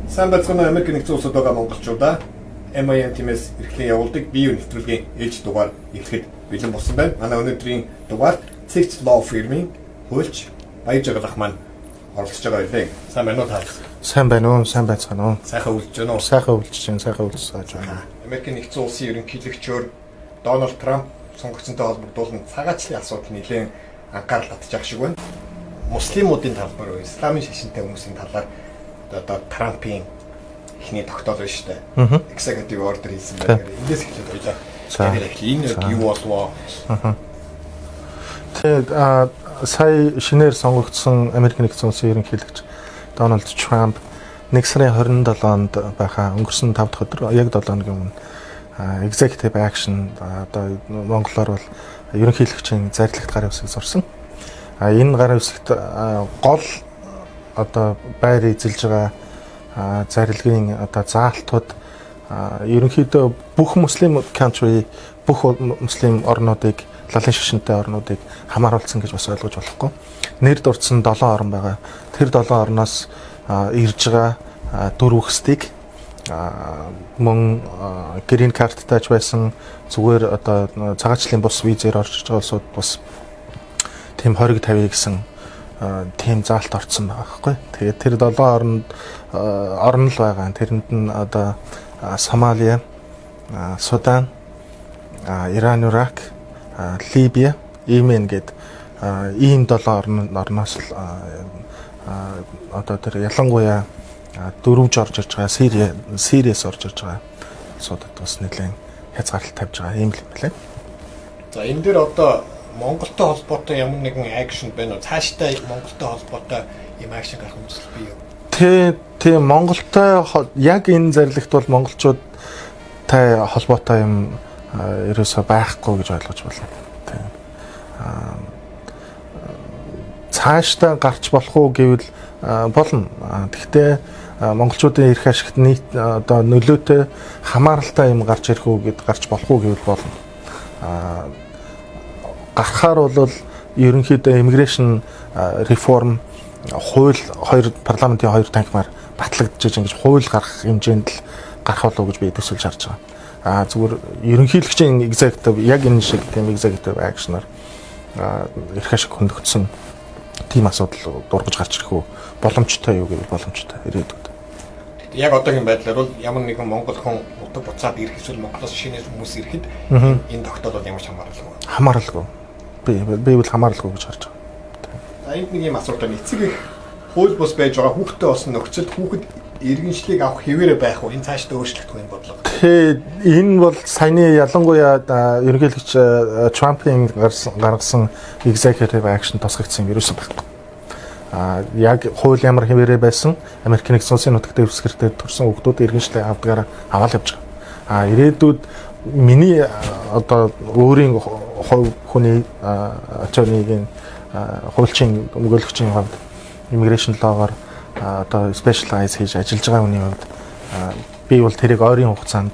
Сайн байцгаана уу Америк нэгдсэн улсад байгаа монголчуудаа АНУ-ын тиймээс эрхлэн явуулдаг бие нэвтрүүлгийн ээлж дугаар эхлэхэд бэлэн болсон байна. Манай өнөөдрийн дугаарт Tsegts Law фирмийн хуульч Баяржаргал маань оролцож байгаа байлээ. Сайн байна уу та? Сайн байна уу? Сайн байцгаана уу? Сайхан үлдэж байна уу? Сайхан үлдэж байна. Сайхан үлдэж байна. Америк нэгдсэн улсын ерөнхийлөгчөөр Дональд Трамп сонгогчтой холбогдуулан цагаачлалын асуудал нэлээд анхаарал татж байгаа шиг байна. Муслимуудын талбар уу, исламын шашинтай хүмүүсийн талаар одоо Трампын ихний тогтоол байна шүү дээ. Executive order хийсэн байна. Эндээс эхлээд ойлаа. Энэ юу болов? Тэгээд сая шинээр сонгогдсон Америк нэгдсэн улсын ерөнхийлөгч Дональд Трамп 1 сарын 27-нд байхаа өнгөрсөн 5 дахь өдөр яг 7 хоногийн өмнө executive action одоо монголоор бол ерөнхийлөгчийн зарлагт гарын үсэг зурсан. Энэ гарын үсэгт гол одоо байр эзэлж байгаа зарлагын одоо заалтууд ерөнхийдөө бүх муслим country бүх муслим орнуудыг лалын шашинтай орнуудыг хамааруулсан гэж бас ойлгож болохгүй. Нэр дурдсан 7 орн байгаа. Тэр 7 орноос ирж байгаа 4 хүсдийг мөн грин карттай байсан зүгээр одоо цагаачлалын бус визээр орж байгаа улсууд бас тийм 20-50 гэсэн тийм заалт орцсон байгаа байхгүй. Тэгээд тэр 7 орн л байгаа. Тэрэнд нь одоо Сомалия, Судан, Иран, Ирак, Либия, Йемен гэд ийм 7 орноос л одоо тэр ялангуяа дөрвж орж ирж байгаа Сириэс орж ирж байгаа улсуудад бас нэлээд хязгаарлалт тавьж байгаа юм л юм байна. За энэ дээр одоо Монголтой холбоотой ямар нэгэн акшн байна уу? Цаашдаа Монголтой холбоотой юм акшн гарах үзэл бий юу? Тийм Монголтой яг энэ зарлагт бол монголчуудтай холбоотой юм ерөөсөө байхгүй гэж ойлгож байна. Тийм. Цаашдаа гарч болох уу гэвэл болно. Гэхдээ монголчуудын эрх ашигт нийт одоо нөлөөтэй хамааралтай юм гарч ирэх үү гэд гарч болох уу гэвэл болно. Гарахаар бол ерөнхийдөө immigration reform хууль парламентын 2 танхимаар батлагдчихэж ингэж хууль гарах хэмжээнд л гарах болов гэж би төсөлж харж байгаа. Зүгээр ерөнхийлөгчийн executive яг энэ шиг тийм executive action-аар эрх ашиг хөндөгдсөн тийм асуудал дургаж гарч ирэх үү боломжтой юу гэвэл боломжтой ирээдүйд. Яг одоогийн байдлаар бол ямар нэгэн монгол хүн утга буцаад ирэх эсвэл Монголоос шинэ хүмүүс ирэхэд энэ тогтоол ямар ч хамааралгүй. Хамааралгүй. Би бол хамааралгүй гэж харж байгаа. Энд нэг юм асуулт байна. Эцэг их хууль бус байж байгаа хүүхдтэй болсон нөхцөлд хүүхэд иргэншлиг авах хэвээрээ байх уу? Энэ цаашдаа өөрчлөгдөх юм бодлого. Тэгээд энэ бол саяны ялангуяа ерөнхийлөгч Трампын гаргасан executive action тусгагдсан юм ерөөсөө байхгүй. Яг хууль ямар хэвээрээ байсан Америк нэгдсэн улсын нутагт дэвсгэртэй төрсэн хүүхдүүд иргэншлиг авдагаараа аваад явж байгаа. Ирээдүйд миний одоо өөрийн хүний attorney-ийн хуульчийн өмгөөлөгчийн хувьд immigration law-гаар одоо specialize хийж ажиллаж байгаа хүний хувьд би бол тэрийг ойрын хугацаанд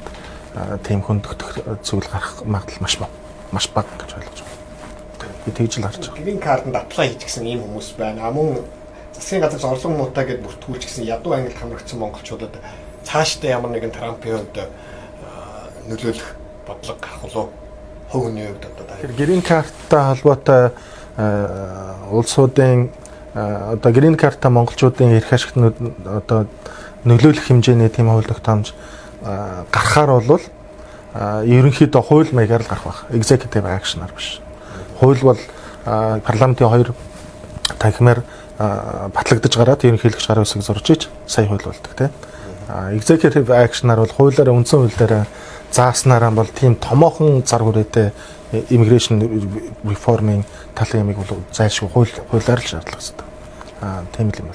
тийм хөндөгдөх зүйл гарах магадлал маш бага гэж ойлгож байна. Би тэгж л харж байгаа. Грин картанд apply хийчихсэн ийм хүмүүс байна. Мөн засгийн газраас орлон муутай гэд бүртгүүлж гисэн ядуу ангилд хамрагдсан монголчуудад цаашдаа ямар нэгэн Трампын хувьд нөлөөлөх бодлого гарах болов хөвний хувьд одоо грин карттай холбоотой улсуудын одоо грин карттай монголчуудын эрх ашигт одоо нөлөөлөх хэмжээний тийм хууль тогтоомж гарахаар бол ерөнхийдөө хууль маягаар л гарах байх. Executive action-аар биш. Хууль бол парламентын 2 танхимаар батлагдаж гараад ерөнхийлөгч гарын үсэг зурж иж сая хууль болдог тийм. Executive action-аар бол хуулиараа үндсэн хуулиараа зааснараа бол тийм томоохон зар хүрээтэй immigration reform-ийн талын ямиг бол зайлшгүй хуулиар л шаардлага хэрэгтэй. Тийм л юм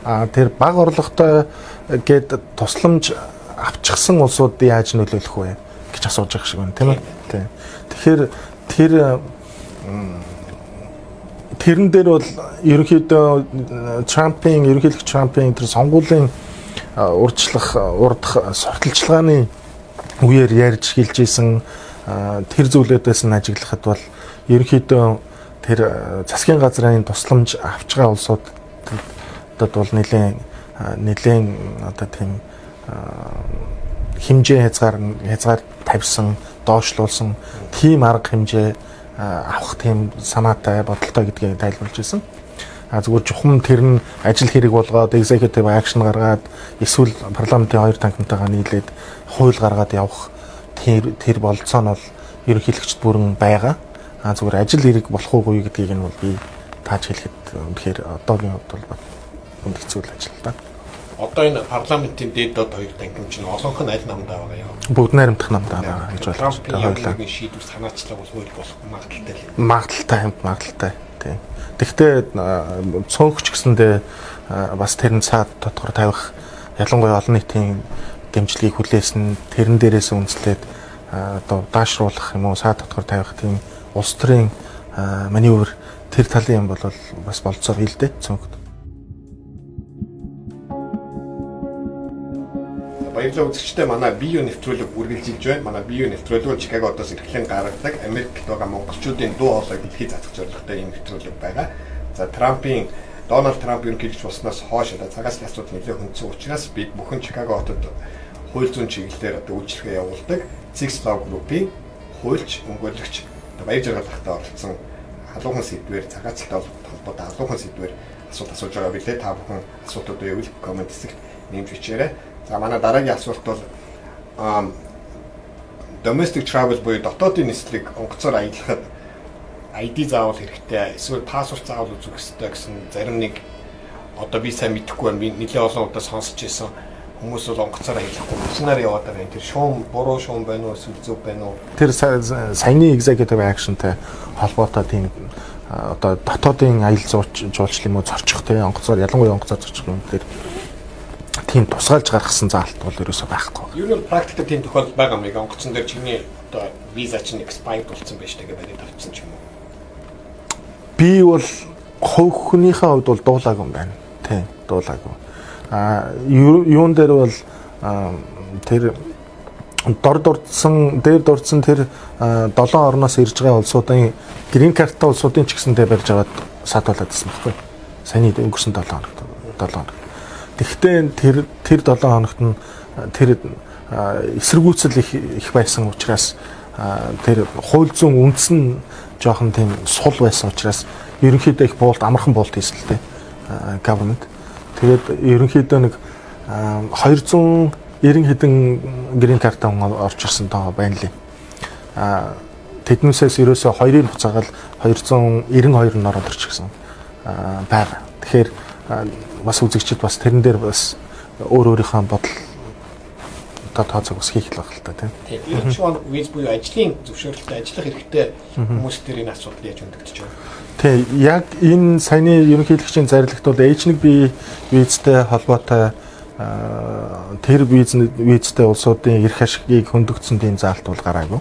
байна. Тэр бага орлоготой гээд тусламж авчихсан улсууд яаж нөлөөлөх вэ гэж асууж байгаа шиг байна тийм ээ. Тэгэхээр тэрэн дээр бол ерөнхийдөө ерөнхийлөгч Трампын тэр сонгуулийн урдах сурталчилгааны үеэр ярьж хэлж исэн тэр зүйлүүдээс нь ажиглахад бол ерөнхийдөө тэр засгийн газрын тусламж авч байгаа улсуудад бол нэлээд нэлээд одоо тийм хэмжээ хязгаар тавьсан, доошлуулсан тийм арга хэмжээ авах тийм санаатай, бодолтой гэдгийг тайлбарлаж ирсэн. Зүгээр жухам тэр нь ажил хэрэг болгоод executive action гаргаад эсвэл парламентын хоёр танхимтайгаа нийлээд хууль гаргаад явах тэр болцоо нь бол ерөнхийлөгчд бүрэн байгаа. Зүгээр ажил хэрэг болох уугүй гэдгийг нь бол би тааж хэлэхэд үнэхээр одоогийн хувьд бол хүнд хэцүү ажил л да. Одоо энэ парламентын дээд доод хоёр танхимч нь олонх нь аль намдаа байгаа юм? Бүгд найрамдах намдаа байгаа гэж ойлгож байна. Хоёулаа шийдвэр санаачлаг бол хууль болох магадaltaй л. Магадaltaй. Тийм. Тэгэхдээ цөөнхч гэсэндээ бас тэр нь цаад тодгор тавих ялангуяа олон нийтийн дэмжлэгийг хүлээсэн тэрэн дээрээс үндэслээд одоо даашруулах юм уу цаад тодгор тавих тийм улс төрийн маневр тэр талын юм бол бас болцоо хилдэ цөөнхт. Баярлалаа үзэгчдээ манай бие нэвтрүүлэг үргэлжилж байна. Манай бие нэвтрүүлэг Чикаго одоос эрхлэн гаргадаг Америкт байгаа монголчуудын дуу хоолойг дэлхийд заах зорилготой ийм нэвтрүүлэг байгаа. За Дональд Трамп ерөнхийлөгч болсноос хойш цагаас асуудал нэлээд хүндсэн учраас бид бүхэн Чикаго хотод хууль зүйн чиглэлээр одоо үйлчлэгээ явуулдаг Tsegts Law групын хуульч, өмгөөлөгч Баяржаргалтай оролцсон халуухан сэдвээр цагааталтай холбоотой халуухан сэдвээр асуулт асууж байгаа билээ. Та бүхэн асуултуудаа явуул комент хэсэгт нэмж бичээрэй. За манай дараагийн асуулт бол domestic travel буюу дотоодын нислэг онгоцоор аялахад ID заавал хэрэгтэй эсвэл паспорт заавал үзэх хэрэгтэй гэсэн зарим нэг одоо би сайн мэдэхгүй байна. Би нэлээд олон удаа сонсч байсан хүмүүс бол онгоцоор аялахгүй машинаар яваад байгаа. Тэр шуум буруу шуум байна уу эсвэл зөв байна уу? Тэр саяны executive actionтай холбоотой тийм одоо дотоодын аялал жуулчлал юм уу зорчих тийм онгоцоор ялангуяа онгоцоор зорчих юм дээр тийм тусгайлж гаргасан заалт бол ерөөсөй байхгүй. Юу нэг практикт тийм тохиолдол байгаа мэй онгоцон дээр чиний одоо виза чинь expired болсон байж тэгээ бариад авчихсан ч юм уу? Би бол хувь хүнийхээ хувьд бол дуулаагүй юм байна. Тийм, дуулаагүй. Юун дээр бол тэр дээр дурдсан тэр 7 орноос ирж байгаа улсуудын грин карттай улсуудын ч гэсэндээ барьж аваад садуулаад байсан байхгүй. Саяны өнгөрсөн 7 хоног. Тэгэхдээ тэр 7 хоногт нь тэр эсэргүүцэл их байсан учраас тэр хууль зүйн үндэс нь жоохон тийм сул байсан учраас ерөнхийдөө их амархан буулт хийсэн л дээ government. Тэгээд ерөнхийдөө нэг 290 хэдэн грин картаа орж ирсэн тоо байна лээ. Тэднээсээс ерөөсөө 2-ыг буцаагаад 292 нь ороод ирчихсэн байгаа. Тэгэхээр бас үзэгчид бас тэрэн дээр бас өөрийнхөө бодол тооцоог бас хийх л байх л та тийм. Тийм. Шуун виз буюу ажлын зөвшөөрлөлтөд ажиллах хэрэгтэй хүмүүс дээр энэ асуудал яаж өндөгдөж байна? Тийм. Яг энэ саяны ерөнхийлөгчийн зарилгт бол H1B визтэй холбоотой тэр визтэй улсуудын эрх ашигыг хөндөгдсөн тийм заалт бол гараагүй.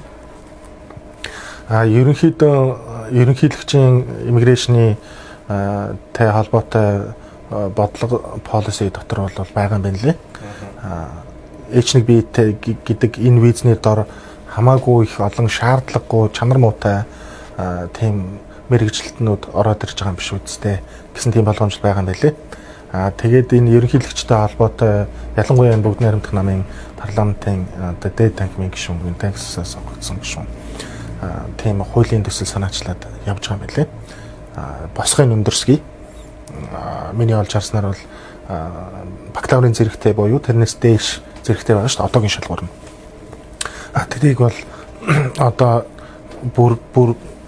Ерөнхийлөгчийн иммиграшны тай холбоотой бодлого policy дотор бол байгаа юм байна лээ. H1B гэдэг энэ визний дор хамаагүй их олон шаардлагагүй чанар муутай тийм мэрэгжилтнүүд ороод ирж байгаа юм биш үсттэй гэсэн тийм болгоомжл байгаа юм байна лээ. Тэгээд энэ ерөнхийлөгчтэй холбоотой ялангуяа энэ бүгд найрамдах намын парламентын дээд танхимын гишүүн Texas сонгогдсон гишүүн тийм хуулийн төсөл санаачлаад явж байгаа юм байна лээ. Босгын өндөрсгий миний олж харснаар бол бакалаврын зэрэгтэй буюу тэрнээс дээш зэрэгтэй байгаа шүү дээ одоогийн шалгуур нь. Тэрийг бол одоо бүр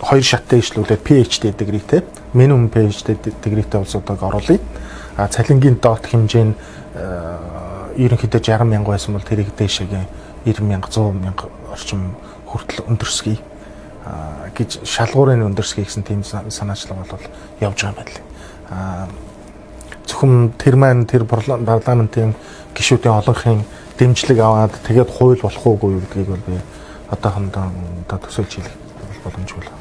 хоёр шаттай ишлүүлээд PhD дэгритэй, minimum PhD дэгритэй улсуудыг оруулъя. Цалингийн доот хэмжээ нь ерөнхийдөө 60,000 байсан бол тэрийг дээшээгээ 90,000, 100,000 орчим хүртэл өндөрсгий гэж шалгуурын өндөрсгий гэсэн тийм санаачлал бол явж байгаа юм байна лээ. Зөвхөн тэр маань тэр парламентын гишүүдийн олонхын дэмжлэг аваад тэгээд хууль болох уугүй гэдгийг бол би одоохондоо төсөөлж хэлэх боломжгүй л.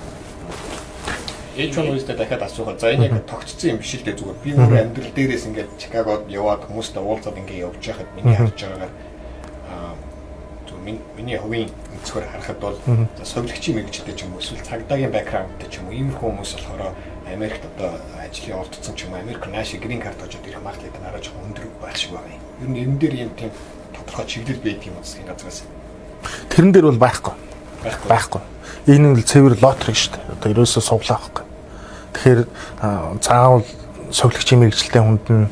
H1B-тэй дахиад асуугаад за энэ яг тогтцсон юм биш л дээ зүгээр. Би өөрөө амьдрал дээрээс ингээд Чикагод яваад хүмүүстэй уулзаад ингээд явж байхад миний харж байгаагаар миний хувийн өнцгөр харахад бол совилогчийн мэргэжилтэй ч юм уу эсвэл цагдаагийн бэкграундтэй ч юм уу иймэрхүү хүмүүс болохоор Америкт одоо ажлын олдсон ч юм уу Америк нааши грин карт олж ирэх магадлал нь арай жоохон өндөр байх шиг байна. Ер нь энэ дээр юм тийм тодорхой чиглэл байдаг юм уу газраас. Тэрэн дээр бол байхгүй. Энэ нь цэвэр лотерей шүү дээ. Одоо ерөөсөө суглаа байхгүй. Тэгэхээр заавал совилогчийн мэргэжилтэй хүнд нь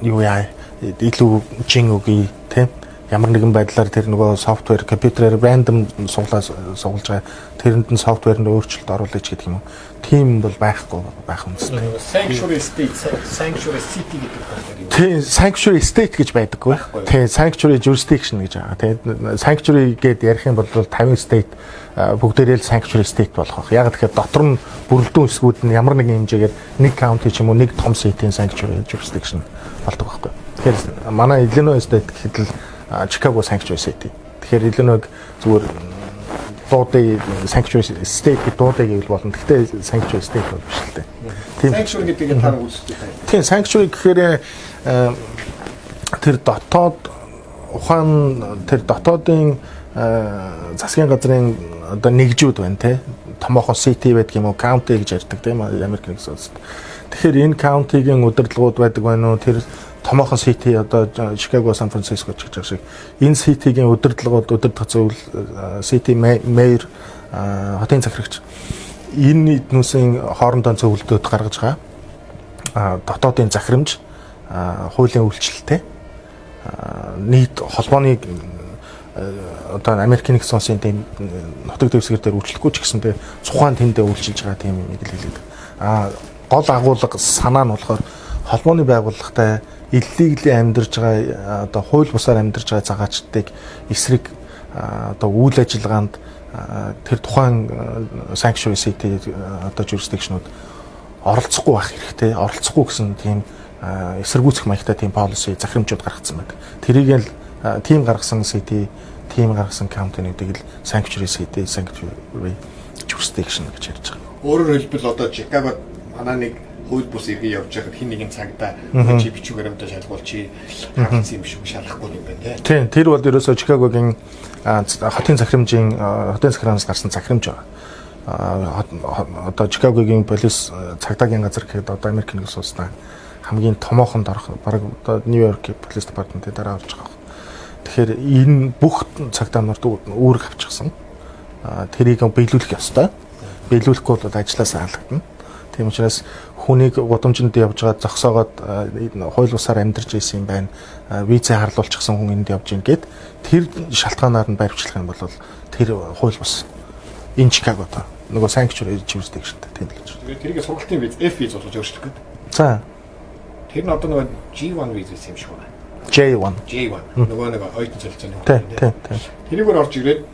юу яа илүү жин үгүй тийм ямар нэгэн байдлаар тэр нөгөө софтвер компьютерээр рандом суулж байгаа тэрэнд нь софтверд өөрчлөлт оруулж гэдэг юм уу тийм бол байхгүй байх юмстай. Sanctuary city гэдэг байна. Тийм sanctuary state гэж байдаггүй. Тийм sanctuary jurisdiction гэж байгаа. Тийм sanctuary гэдээ ярих юм бол 50 state бүгдээрээ л sanctuary state болох. Яг тэгэхээр дотор нь бүрэлдэхүүн хэсгүүд нь ямар нэгэн хэмжээгээр нэг county ч юм уу нэг том city-ийн sanctuary jurisdiction болдог байхгүй. Тэгэхээр манай Illinois state гэхэд л Чикаго sanctuary city. Тэгэхээр Illinois зүгээр дуудаа sanctuary state гэдэг дуудаа гэвэл болно. Гэхдээ sanctuary state бол биш л дээ. Тийм sanctuary гэдэг нь тань үздэг. Тийм sanctuary гэхээр тэр дотоод ухаан тэр дотоодын засгийн газрын одоо нэгжүүд байна те. Томоохон city байдаг юм уу, county гэж ярьдаг тийм Америк нэгдсэн улсад. Тэгэхээр энэ county-гийн удирдлагууд байдаг байна уу? Тэр томоохон city одоо Чикаго, Сан Франциско ч гэж шиг энэ city-гийн удирдах зөвлөл city mayor хотын захирагч энэ эднүүсийн хоорондоо зөвлөлтөд гаргаж байгаа дотоодын захирамж хуулийн үйлчлэлтэй нийт холбооны одоо Америкийн нэгдсэн улсын тийм нутаг дэвсгэр дээр үйлчлэхгүй ч гэсэндээ цухаан тэндээ үйлчилж байгаа тийм нэг л хэлээд. Гол агуулга санаа нь болохоор холбооны байгууллагатай илlegally амьдарч байгаа одоо хууль бусаар амьдарч байгаа цагаачдыг эсрэг одоо үйл ажиллагаанд тэр тухайн sanctuary city одоо jurisdiction-ууд оролцохгүй байх хэрэгтэй. Оролцохгүй гэсэн тийм эсэргүүцэх маягтай тийм policy захирамжууд гаргацсан байдаг. Тэрийг л тийм гаргасан city, тийм гаргасан county-уудыг л sanctuary city, sanctuary jurisdiction гэж ярьж байгаа. Өөрөөр хэлбэл одоо Чикагод манай нэг хууль бус иргэн явж байхад хин нэгэн цагдаа чи бичиг баримтаа шалгуул чи хаагцсан юм шиг шалгахгүй юм байна те. Тийм, тэр бол ерөөсөө Чикагогийн хотын захирамжаас гарсан захирамж байгаа. Одоо Чикагогийн полис цагдаагийн газар гэхэд одоо Америк нэгдсэн улстай хамгийн томоохон дорох баг одоо Нью-Йорк полис департаментын дараа орж байгаа. Тэгэхээр энэ бүх цагдаанууд үүрэг авчихсан. Тэрийг биелүүлэх ёстой. Биелүүлэхгүй бол ажлаасаа халагдана. Тийм учраас хүнийг гудамжинд явж байгаа зогсоогоод хууль бусаар амьдарч ирсэн юм байна. Визээ харлуулчихсан хүн энд явж гин гэд тэр шалтгаанаар нь баримтлах юм бол тэр хууль бус энэ Чикагод нөгөө sanctuary jurisdiction-тэй тийм л гэж. Тэгээд тэрийг сургалтын виз F виз болгож өөрчлөх гэдэг. За. Тэр нь одоо нөгөө G1 виз юм шиг байна. J1. Нөгөө нэг оюутан солилцооны. Тийм. Тэрийгээр орж ирээд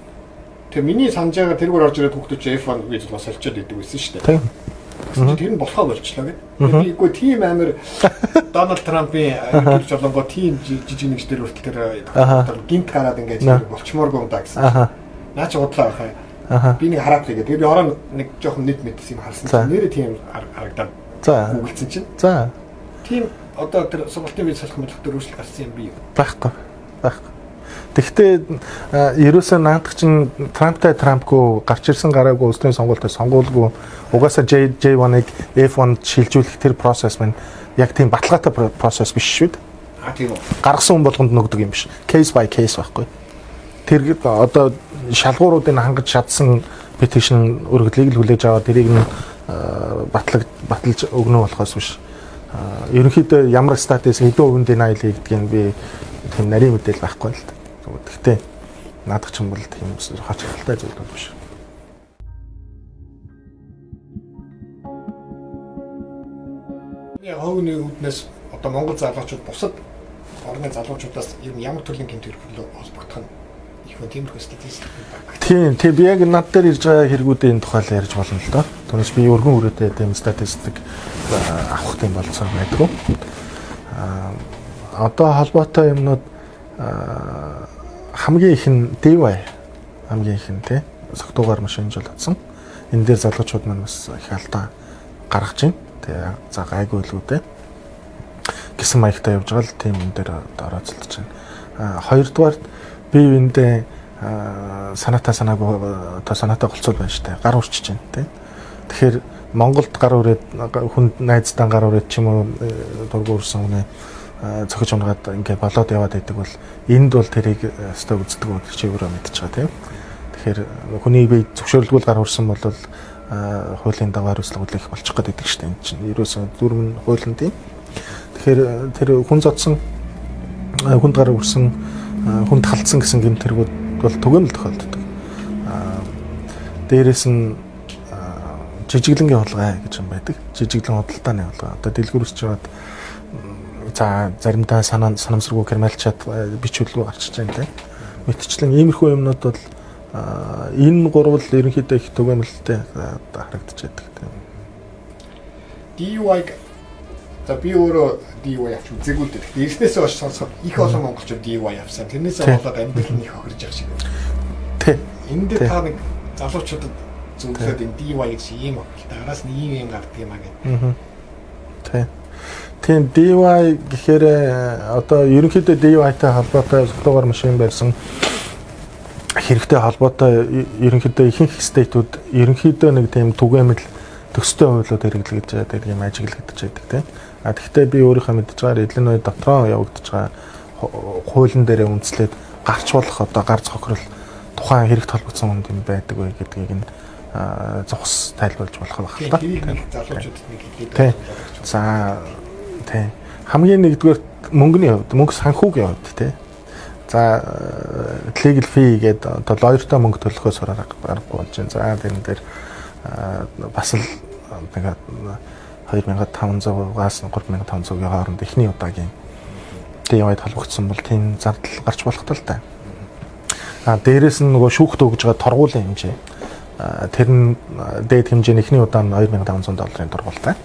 тэр миний санаж байгаа тэрийгээр орж ирээд хүүхдүүд F1 виз бол солилцоод идэв гэсэн шүү дээ. Тийм. Тэр нь болохоо болчлоо гэдэг. Тэгэхгүй тийм амар Дональд Трампын ерөнхийлөгч болонгоо тийм жижиг нэгждэр хүртэл тэр гинт хараад ингээд болчмооргүй юм да гэсэн. Наа чи удлаа байхаа. Би нэг хараад тэгээд би ороо нэг жоохон нийт мэдс юм харсан чинь нэрээ тийм харагдаад. За. Гуглдсан чинь. За. Тийм одоо тэр сургалтын виз салах мэдлэг төр өөрчлөлт гарсан юм бий. Байхгүй. Тэгэхдээ ерөөсөө наадах чинь Трампгүй гарч ирсэн гараагүй улсын сонгуультай сонгуулгүй угаасаа J1-ыг F1-д шилжүүлэх тэр процесс маань яг тийм баталгаатай процесс биш шүү дээ. Тийм үү. Гаргасан хүн болгонд нөгдөг юм биш. Case by case байхгүй. Тэр одоо шалгууруудыг хангаж чадсан petition өргөдлийг л хүлээж аваад тэрийг нь баталж өгнө болохоос биш. Ерөнхийдөө ямар статус хэдэн хувийн denial хийгдгийг би тийм нарийн мэдээлэл байхгүй л дээ. Гэхдээ наадах ч юм бол тийм хач халтай зүйл бол биш. Яг хооны үднээс одоо Монгол залуучууд бусад орны залуучуудаас ямар төрлийн гэмт хэрэглөө холбогдох нь их хүн тиймэрхүү статистик байна. Тийм би яг над дээр ирж байгаа хэрэгүүдийн тухай л ярьж болно л доо. Түүнээс би өргөн үрээтэй тийм статистик авах тийм болцоо байдгүй. Одоо холбоотой юмнууд хамгийн их нь DIY хамгийн их нь тий согтуугаар машин жуулсан. Энэ дээр залуучууд маань бас их алдаа гаргаж байна. Тэгээ за гайгүй лүүдээ гэсэн маягтай явж байгаа л тийм энэ дээр орооцолдож байна. Хоёрдугаар бие биендээ санаатай голцол байна штэ. Гар урчиж байна тий. Тэгэхээр Монголд гар үрээд хүнд найзтан гар үрээд ч юм уу дургу урсан үнэ цохиж унгаад ингээд болоод яваад байдаг бол энд бол тэрийг өстой үздэг үү чи өөрөө мэдчихэж байгаа тийм. Тэгэхээр хүний бие зөвшөөрлгүй гар урсан бол хуулийн дагуу хариуцлага үлээх болчих гээд байдаг шүү дээ. Энэ чинь ерөөсөө дүрм хуулийн тийм. Тэгэхээр тэр хүн зодсон хүнд гар урсан хүнд халдсан гэсэн гэмтэргүүд бол түгээмэл тохиолддог. Дээрээс нь жижиглэнгийн хулгай гэж юм байдаг. Жижиглэн худалдааны хулгай. Одоо дэлгүүрч жаад за заримдаа санамсаргүй криминалчаад бичүүлгүй гарчиж байна тийм. Мэтчлэн иймэрхүү юмнууд бол энэ гурвал ерөнхийдөө их түгээмэлтэй харагдаж байдаг тийм. DUI за би өөрөө DUI авч үзээгүй л дээ. Эрснээс хойш сонсоход их олон монголчууд DUI авсан. Тэрнээсээ болоод амьдрал нь их хохирж явах шиг байна. Тийм. Энд дээр та нэг залуучуудад зөвлөд энэ DUI гэсэн ийм авалт араас нь ийм гардаг юм аа гэдэг. Тийм. Тийм DUI гэхээр одоо ерөнхийдөө DUI-тай холбоотой дугаар машин барьсан хэрэгтэй холбоотой ерөнхийдөө ихэнх стейтүүд ерөнхийдөө нэг тийм түгээмэл төстэй хуулиуд хэрэглэж байдаг юм ажиглагдаж байдаг тийм. А тэгвэл би өөрийнхөө мэдж байгаагаар Illinois дотроо явагдаж байгаа хуулийн дээрээ үндэслээд гарч болох одоо гар цохрол тухайн хэрэгт холбогдсон хүнд юм байдаг вэ гэдгийг нь зохис тайлбарлаж болох байх л та. Залуучуудад нэг хэлээд. За тий. Хамгийн нэгдүгээр мөнгөний хувьд, мөнгө санхүүгийн хувьд тий. За legal fee гэдэг одоо лойертой мөнгө төлөхөөс аргагүй болж байна. За тэрэн дээр бас л нэг 2500-аас 3500-ийн хооронд эхний удаагийн DUI-д холбогдсон бол тийм зардал гарч болох тал та. Дээрээс нь нөгөө шүүхт өгж байгаа торгуулийн хэмжээ. Тэр нь дээд хэмжээ нь эхний удаа нь $2500 торгуултай.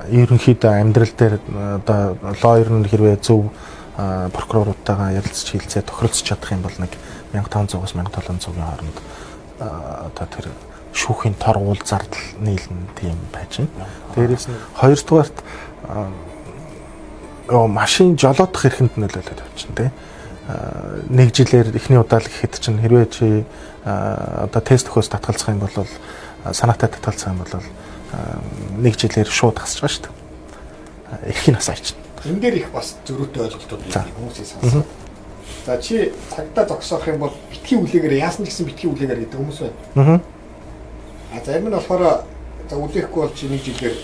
Ерөнхийдөө амьдрал дээр одоо лойер нь хэрвээ зөв прокуроруудтайгаа ярилцж хилцээ тохиролцож чадах юм бол нэг 1500-аас 1700-ийн хооронд одоо тэр шүүхийн торгуул зардал нийлнэ тийм байж байна. Дээрээс нь хоёрдугаарт машин жолоодох эрхэнд нөлөөлөд явчихна тийм. Нэг жилээр эхний удаа л гэхэд чинь хэрвээ чи одоо тест өгөхөөс татгалзах юм бол санаатай татгалзах юм бол нэг жилээр шууд хасж байгаа шүү дээ. Эрхийн нас айчна. Энэ дээр их бас зөрүүтэй ойлголтууд байдаг хүмүүсээс сонсоо. За чи цагдаа зогсоох юм бол битгий үлээгээр яасан ч гэсэн битгий үлээгээр гэдэг хүмүүс байна. Зарим нь болохоор за үлээхгүй бол чи нэг жилээр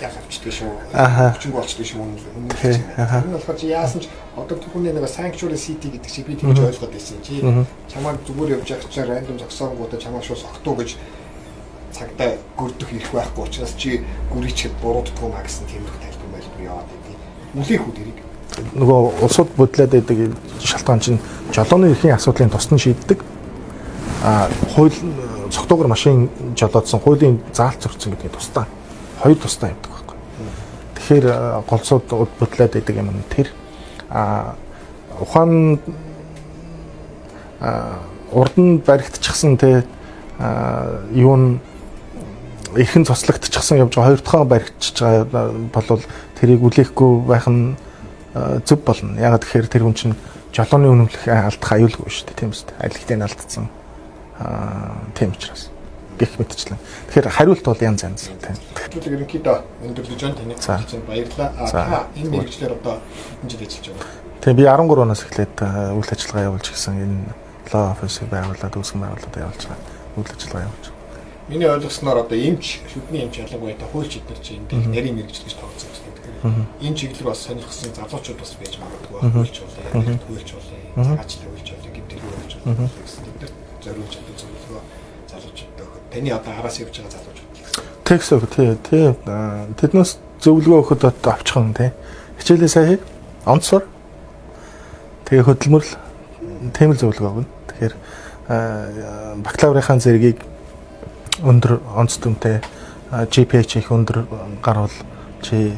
яах авчдаг шүү. Хүчинг болчдөг шүү өмнө. Энэ болохоор чи яасан ч одоо түүний нэг sanctuary city гэдэг шиг би тэгж ойлгоод байсан. Чи чамайг зүгээр явж явах чинь random зогсонгуудаа чамайг шууд согтуу гэж цагдаа гөрдөх ирэх байхгүй учраас чи гүрийчэд бурууддаггүй маа гэсэн тиймэрхүү тайлбар байлгүй яваад байдیں۔ Үлээх үү дэрийг нөгөө улсууд бодлоод байдаг шалтгаан чинь жолооны эрхийн асуудлын тусдан шийддэг. Хууль цогтуугаар машин жолоодсон хуулийн заалт зөрчсөн гэдэг тусдаа хоёр тусдаа явдаг байхгүй. Тэгэхээр голцоод бодлоод байдаг юм нь тэр ухаан урд нь баригдчихсан те юу н эрхэн цослогдчихсан явж байгаа хоёр дахь баригдчихж байгаа бол тэрийг үлээхгүй байх нь зөв болно. Ягаад гэхээр тэр хүн чинь жолооны үнэмлэх алдах аюулгүй шүү дээ тийм үстэй. Аль ихтэй нь алдсан. Тийм учраас гэх мэтчлэн. Тэгэхээр хариулт бол янз янз тийм. Хөтлөгч ерөнхийдөө өндөрлөж байна таны хэлцээнд баярлалаа. Та энэ мэргэжлэр одоо хэдэн жил ажиллаж байгаа? Тийм би 13 оноос эхлээд үйл ажиллагаа явуулж гисэн энэ law office-ийг байгуулад үүсгэн байгуулад явуулж байгаа. Үйл ажиллагаа явуулж. Миний ойлгосноор одоо эмч, шүдний эмч ялангуяа та хуульч эдгээр чинь энэ нарийн мэргэжил гэж тооцсон гэсэн. Тэгэхээр энэ чиглэл бас сонирхсан залуучууд бас байж магадгүй. Хуульч болоо, хуульч болоо, цагаачлал хуульч болоо, гэмтэлгүй хуульч болоо гэсэн. Эдгээр зориулж чаддаг зөвлөгөө залуучуудад өгөх. Таны одоо араас явж байгаа залуучууд гэсэн. Текст өгөх тий. Тэднээс зөвлөгөө өгөхөд авчихсан тий. Хичээлээ сайн хий. Онцор. Тэгээ хөдөлмөрл тийм л зөвлөгөө өгнө. Тэгэхээр бакалаврынхаа зэргийг өндөр онц дүнтэй GPA их өндөр гарвал чи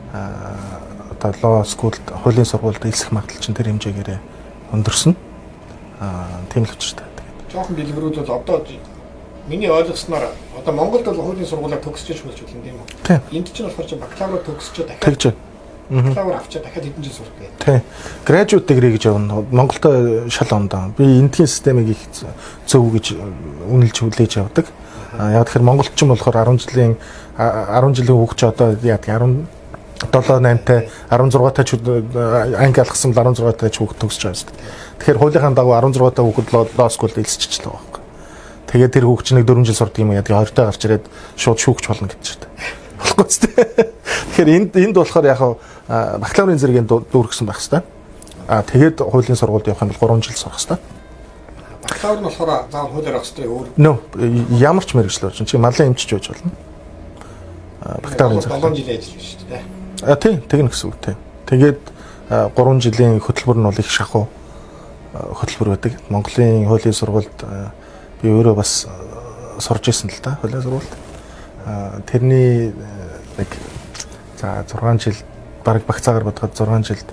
одоо law school хуулийн сургуульд элсэх магадлал чинь тэр хэмжээгээр өндөрсөн. Тийм л учиртай. Жохон дэлгэрүүд бол одоо миний ойлгосноор одоо Монголд бол хуулийн сургуулиар төгсөж хөлж болно тийм үү? Энд чинь болохоор чи бакалавр төгсөж дахиад тэгж. бакалавр авчаад дахиад хэдэн жил сурах гэдэг. Тийм. Graduate degree гэж явна. Монголд шал ондоо. Би эндхийн системийг их зөв гэж үнэлж хүлээж явдаг. Яг тэгэхээр монголчин болохоор 10 жилийн хөгч одоо яг 17-8-тай 16-тай анги алгасан 16-тай ч хүүхэд төгсөж байгаа шүү дээ. Тэгэхээр хуулийнхаа дагуу 16-тай хүүхэд лоо скул элсчихлээ байхгүй. Тэгээд тэр хүүхч нэг 4 жил сурдаг юм яа 20-тай гарч ирээд шууд шүүгч болно гэдэг шүү дээ. Болохгүй ч дээ. Тэгэхээр энд болохоор яг бакалаврын зэрэгийн дүүргэсэн байх хэвээр. Тэгээд хуулийн сургуульд явах юм бол 3 жил сурах хэвээр. Бакалавр нь болохоор заавал хуулиар авах хэрэгтэй өөр. Нөө ямар ч мэргэжил болж чинь малын эмчж байж болно. Бакалаврын 7 жилийн ажил биш шүү дээ. Тийм, тэгнэ гэсэн үг тийм. Тэгээд 3 жилийн хөтөлбөр нь бол их шахуу хөтөлбөр байдаг. Монголын хуулийн сургуульд би өөрөө бас сурж ирсэн л да, хуулийн сургуульд. Тэрний нэг за 6 жил бараг багцаагаар бодоход 6 жилд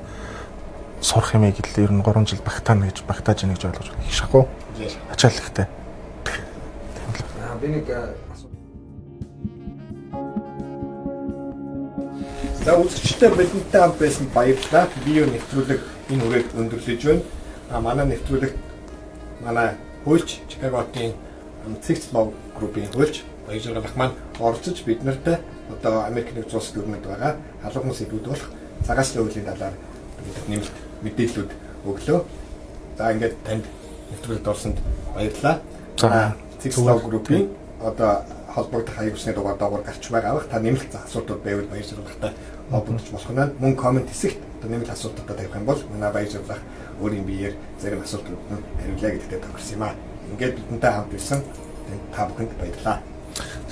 сурах юм ийм л ер нь 3 жил багтааж ийн гэж ойлгож байна. Их шахуу. Ачааллахтай. Би нэг за үзэгчтэй бидэнтэй хамт байсан баярлалаа. Видео нэвтрүүлэг энэ үрээд өндөрлөж байна. Манай нэвтрүүлэгт манай хуульч Чикаготын Tsegts Law групын хуульч Баяржаргал ах маань оролцож бид нартай одоо Америк нэгдсэн улсад өрнөд байгаа халуун сэдвүүд болох цагаачлалын хуулийн талаар нэмэлт мэдээллүүд өглөө. За ингээд танд нэвтрүүлэгт орсонд баярлалаа. Tsegts Law групын одоо холбогдох хаяг усны дугаар гарч байгаа бах. Та нэмэлт асуултууд байвал Баяржаргалтай холбогдож болох нь мөн комент хэсэгт нэмэлт асуултуудаа тавих юм бол манай Баяржаргал өөрийн биеэр зарим асуултууд нь хариулъя гэдэгт тохирсон юм аа. Ингээд бидэнтэй хамт ирсэн та бүхэнд баярлалаа.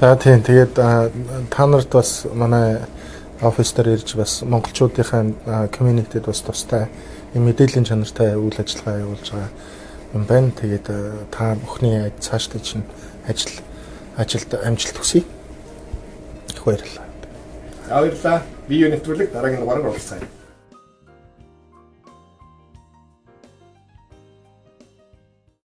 За тийм тэгээд та нарт бас манай офис дээр ирж бас монголчуудынхаа community-д бас тустай мэдээллийн чанартай үйл ажиллагаа явуулж байгаа юм байна. Тэгээд та бүхний цаашдаа чинь ажилд амжилт хүсье. Их баярлалаа. За баярлалаа. Видео нэвтрүүлэг дараагийн дугаараар уулзъя.